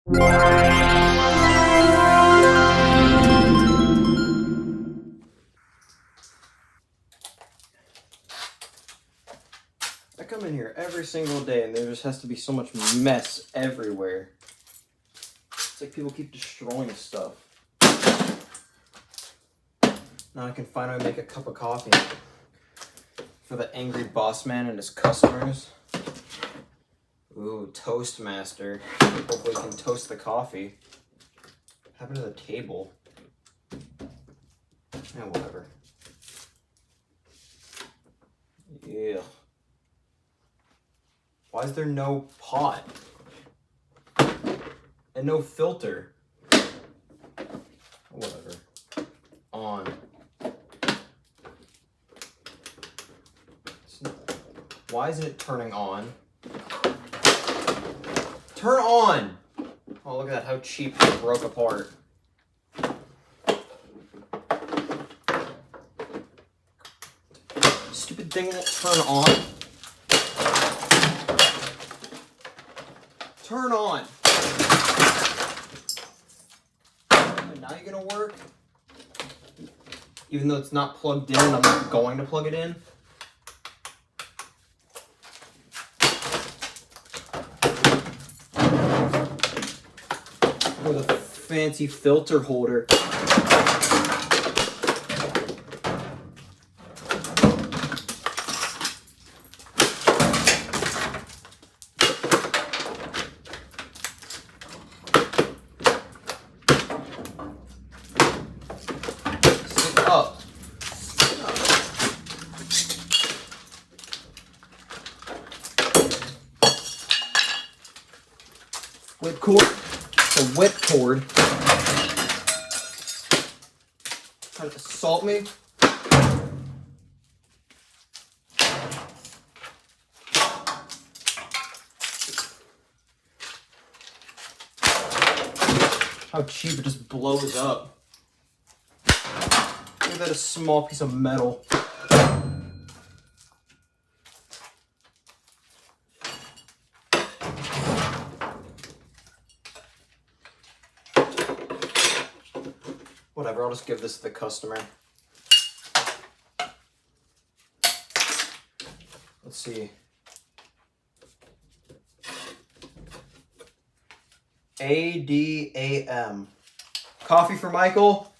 I come in here every single day and there just has to be so much mess everywhere. It's like people keep destroying stuff. Now I can finally make a cup of coffee for the angry boss man and his customers. Ooh, ToastMaster. Hopefully we can toast the coffee. What happened to the table? Yeah, whatever. Yeah. Why is there no pot? And no filter? Whatever. On. Why isn't it turning on? Turn on! Oh, look at that, how cheap it broke apart. Stupid thing won't turn on. Turn on! Now you're gonna work? Even though it's not plugged in, I'm not going to plug it in. With a fancy filter holder. Sit up. Whipcord. It's a whipcord. Trying to assault me. How cheap it just blows up. Look at that, a small piece of metal. Whatever, I'll just give this to the customer. Let's see. ADAM. Coffee for Michael?